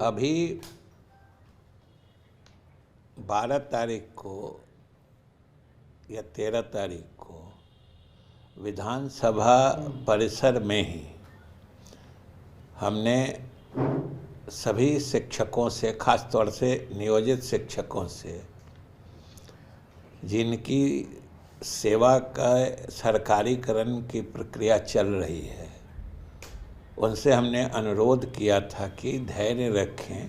अभी 12 तारीख को या 13 तारीख को विधानसभा परिसर में ही हमने सभी शिक्षकों से, खास तौर से नियोजित शिक्षकों से, जिनकी सेवा का सरकारीकरण की प्रक्रिया चल रही है, उनसे हमने अनुरोध किया था कि धैर्य रखें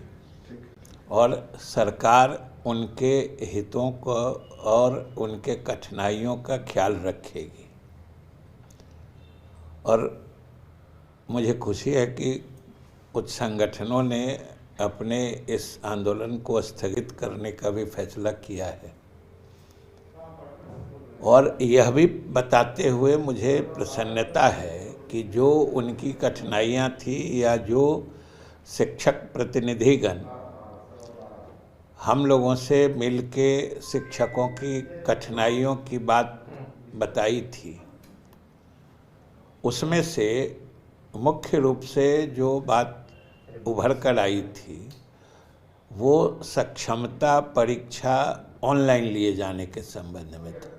और सरकार उनके हितों को और उनके कठिनाइयों का ख्याल रखेगी। और मुझे खुशी है कि कुछ संगठनों ने अपने इस आंदोलन को स्थगित करने का भी फैसला किया है। और यह भी बताते हुए मुझे प्रसन्नता है कि जो उनकी कठिनाइयाँ थी या जो शिक्षक प्रतिनिधिगण हम लोगों से मिलके शिक्षकों की कठिनाइयों की बात बताई थी, उसमें से मुख्य रूप से जो बात उभर कर आई थी वो सक्षमता परीक्षा ऑनलाइन लिए जाने के संबंध में था।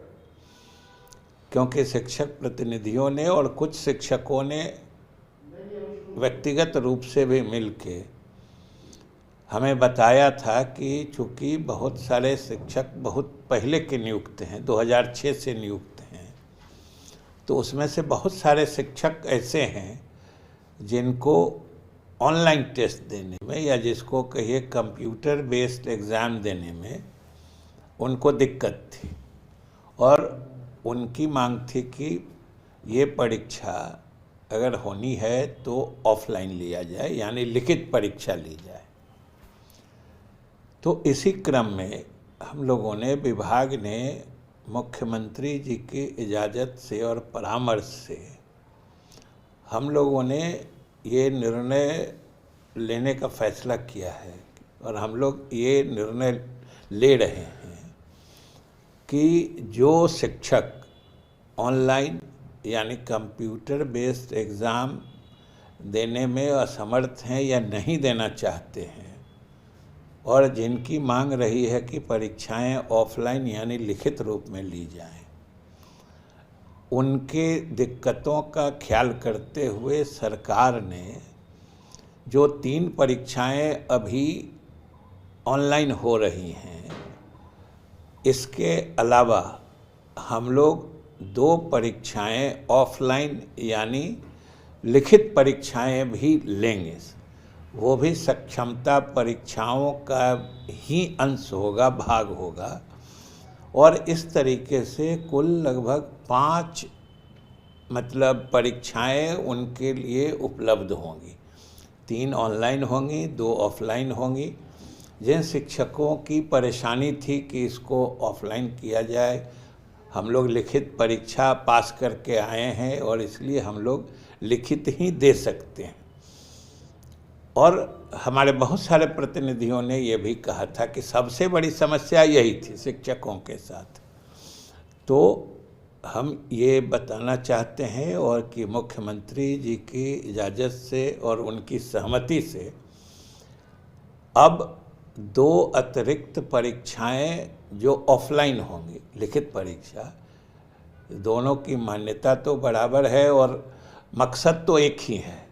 क्योंकि शिक्षक प्रतिनिधियों ने और कुछ शिक्षकों ने व्यक्तिगत रूप से भी मिलके हमें बताया था कि चूँकि बहुत सारे शिक्षक बहुत पहले के नियुक्त हैं, 2006 से नियुक्त हैं, तो उसमें से बहुत सारे शिक्षक ऐसे हैं जिनको ऑनलाइन टेस्ट देने में या जिसको कहिए कंप्यूटर बेस्ड एग्ज़ाम देने में उनको दिक्कत थी। और उनकी मांग थी कि ये परीक्षा अगर होनी है तो ऑफलाइन लिया जाए, यानी लिखित परीक्षा ली जाए। तो इसी क्रम में हम लोगों ने, विभाग ने मुख्यमंत्री जी की इजाज़त से और परामर्श से हम लोगों ने ये निर्णय लेने का फैसला किया है और हम लोग ये निर्णय ले रहे हैं कि जो शिक्षक ऑनलाइन यानी कंप्यूटर बेस्ड एग्ज़ाम देने में असमर्थ हैं या नहीं देना चाहते हैं और जिनकी मांग रही है कि परीक्षाएं ऑफलाइन यानी लिखित रूप में ली जाएं, उनके दिक्कतों का ख्याल करते हुए सरकार ने जो 3 परीक्षाएं अभी ऑनलाइन हो रही हैं, इसके अलावा हम लोग 2 परीक्षाएं ऑफलाइन यानी लिखित परीक्षाएं भी लेंगे। वो भी सक्षमता परीक्षाओं का ही अंश होगा, भाग होगा। और इस तरीके से कुल लगभग 5 परीक्षाएं उनके लिए उपलब्ध होंगी। 3 ऑनलाइन होंगी, 2 ऑफलाइन होंगी। जिन शिक्षकों की परेशानी थी कि इसको ऑफलाइन किया जाए, हम लोग लिखित परीक्षा पास करके आए हैं और इसलिए हम लोग लिखित ही दे सकते हैं। और हमारे बहुत सारे प्रतिनिधियों ने ये भी कहा था कि सबसे बड़ी समस्या यही थी शिक्षकों के साथ। तो हम ये बताना चाहते हैं और कि मुख्यमंत्री जी की इजाज़त से और उनकी सहमति से अब 2 अतिरिक्त परीक्षाएं जो ऑफलाइन होंगी, लिखित परीक्षा, दोनों की मान्यता तो बराबर है और मकसद तो एक ही है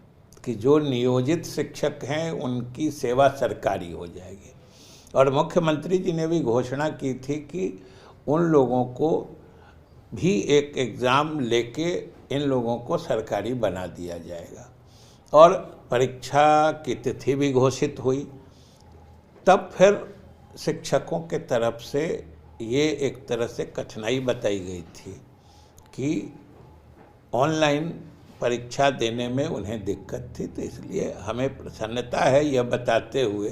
कि जो नियोजित शिक्षक हैं उनकी सेवा सरकारी हो जाएगी। और मुख्यमंत्री जी ने भी घोषणा की थी कि उन लोगों को भी एक एग्ज़ाम लेके इन लोगों को सरकारी बना दिया जाएगा। और परीक्षा की तिथि भी घोषित हुई। तब फिर शिक्षकों के तरफ से ये एक तरह से कठिनाई बताई गई थी कि ऑनलाइन परीक्षा देने में उन्हें दिक्कत थी। तो इसलिए हमें प्रसन्नता है यह बताते हुए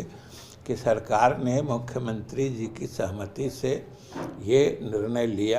कि सरकार ने मुख्यमंत्री जी की सहमति से ये निर्णय लिया।